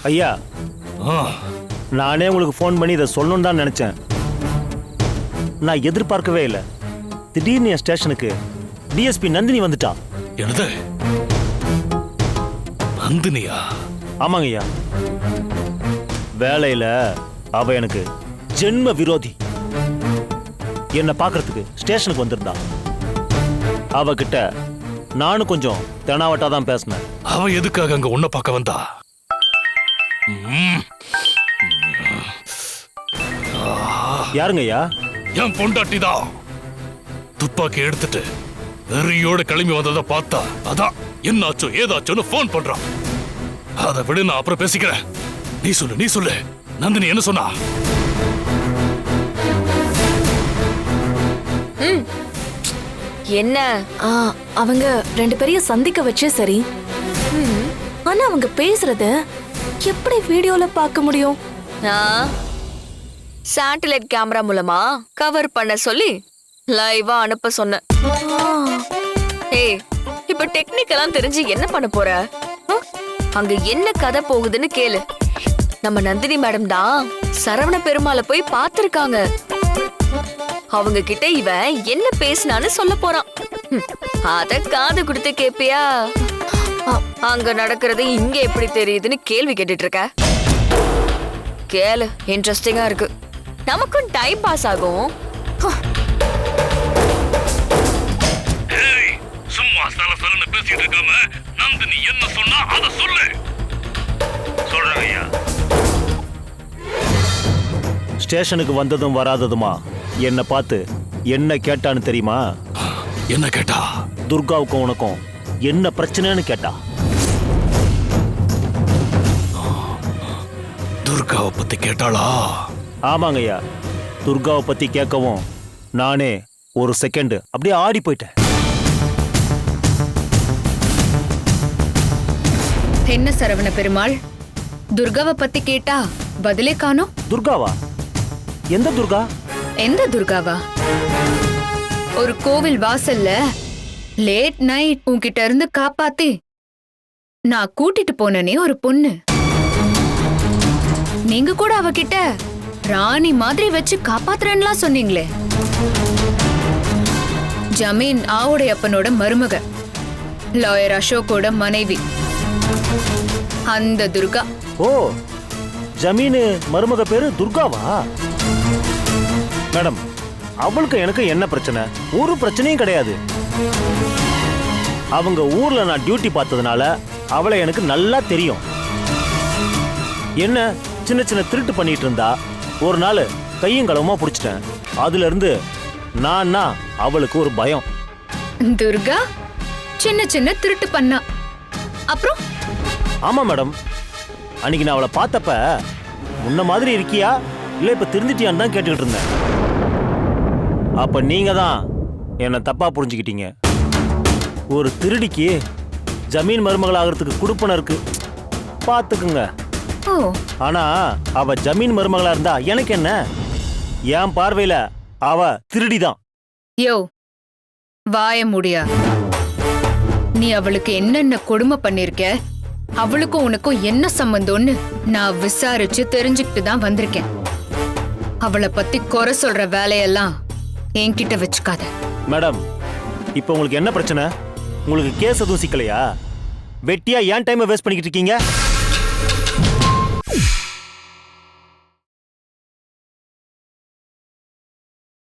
ஐயா, நானே உங்களுக்கு ஃபோன் பண்ணி இதை சொல்லணும்னு தான் நினைச்சேன். நான் எதிர்பார்க்கவே இல்லை. திடீர்னு என் ஸ்டேஷனுக்கு டிஎஸ்பி நந்தினி வந்துட்டா. என்னது? நந்தினியா? ஆமாங்க ஐயா. வேலையில அவ எனக்கு ஜென்ம விரோதி. என்னை பார்க்கறதுக்கு ஸ்டேஷனுக்கு வந்திருந்தா. அவகிட்ட நானும் கொஞ்சம் தெனாவட்டா தான் பேசினேன். அவ எதுக்காக அங்க உன்னை பார்க்க வந்தா? யாருங்க ஐயா? என் பொண்டாட்டிதான். துப்பாக்கி எடுத்துட்டு வெறியோட கிளம்பி வந்ததை பார்த்தா அதான் என்னாச்சோ ஏதாச்சோன்னு போன் பண்றான். அதை விட நான் அப்புறம் பேசிக்கிறேன். நீ சொல்லு நந்தினி என்ன சொன்னா? என்ன? அவங்க 2 பேரையும் சந்திக்க வச்சே சரி. ஆனா அவங்க பேசுறத எப்படி வீடியோல பார்க்க முடியும்? சேட்டலைட் கேமரா மூலமா கவர் பண்ண சொல்லி லைவா அனுப்ப சொன்ன. ஏய், இப்ப டெக்னிக்கெல்லாம் தெரிஞ்சு என்ன பண்ண போற? அங்க என்ன கதை போகுதுன்னு கேளு. நம்ம நந்தினி மேடம் தான் சரவண பெருமாளை போய் பார்த்திருக்காங்க. அவங்க கிட்ட இவன் என்ன பேசினான்னு சொல்ல போறான். அத காது கொடுத்து கேப்பியா? அங்க நடக்கிறது இங்க எப்படி தெரியுதுன்னு கேள்வி கேட்டுட்டு இருக்க. கேளு, இன்ட்ரெஸ்டிங்கா இருக்கு. நமக்கும் டைம் பாஸ் ஆகும். சும்மா சலசலன்னு பேசிட்டு இருக்காம நந்தினி என்ன சொன்னா அத சொல்லு. சொல்றேன் ஐயா. ஸ்டேஷனுக்கு வந்ததும் வராததுமா என்னை பார்த்து என்ன கேட்டான்னு தெரியுமா? என்ன கேட்டா? துர்காவுக்கும் உனக்கும் என்ன பிரச்சனைன்னு கேட்டா. துர்காவை பத்தி கேட்டாளா? ஆமாங்க ஐயா. துர்காவை பத்தி கேட்கவும் நானே ஒரு செகண்ட் அப்படியே ஆடி போயிட்டேன். என்ன சரவண பெருமாள், துர்காவை பத்தி கேட்டா பதிலே காணோம்? துர்காவா? எந்த துர்கா? எந்த துர்காவா? ஒரு கோவில் வாசல்ல லேட் நைட் உன்கிட்ட இருந்து காப்பாத்தி நான் கூட்டிட்டு போனனே ஒரு பொண்ணு. நீங்க கூட அவகிட்ட ராணி மாதிரி வச்சு காப்பாத்துறேன்லாம் சொன்னீங்களே. ஜமீன் ஆவுடையப்பனோட மருமக, லாயர் அசோக்கோட மனைவி அந்த துர்கா. ஓ, ஜமீனு மருமக பேரு துர்காவா? மேடம், அவளுக்கு எனக்கு என்ன பிரச்சனை? ஒரு பிரச்சனையும் கிடையாது. அவங்க ஊர்ல நான் டியூட்டி பார்த்ததுனால அவளை எனக்கு நல்லா தெரியும். என்ன சின்ன சின்ன திருட்டு பண்ணிட்டு இருந்தா. ஒரு நாள் கையும் களவுமா பிடிச்சிட்டேன். அதுல இருந்து நான் அவளுக்கு ஒரு பயம். துர்கா சின்ன சின்ன திருட்டு பண்ணா, அப்புறம்? ஆமா மேடம், அன்னைக்கு நான் அவளை பார்த்தப்ப முன்ன மாதிரி இருக்கியா இல்ல இப்ப திருந்திட்டியான்னு தான் கேட்டுக்கிட்டு இருந்தேன். அப்ப நீங்க தான் என்ன தப்பா புரிஞ்சுக்கிட்டீங்க. ஒரு திருடிக்கு ஜமீன் மருமகள் ஆகிறதுக்கு குடுப்பன இருக்கு, பாத்துக்குங்க. ஆனா அவ ஜமீன் மருமகளா இருந்தா எனக்கு என்ன? என் பார்வையில அவ திருடிதான். யோ, வாய முடியா. நீ அவளுக்கு என்னென்ன கொடுமை பண்ணிருக்க, அவளுக்கும் உனக்கும் என்ன சம்பந்தம்னு நான் விசாரிச்சு தெரிஞ்சுக்கிட்டு தான் வந்திருக்கேன். அவளை பத்தி குறை சொல்ற வேலையெல்லாம் என்கிட்ட வச்சுக்காத. மேடம், இப்போ உங்களுக்கு என்ன பிரச்சனை? உங்களுக்கு கேஸ் எதுவும் சிக்கலையா? வெட்டியா ஏன் டைமை வேஸ்ட் பண்ணிக்கிட்டு இருக்கீங்க?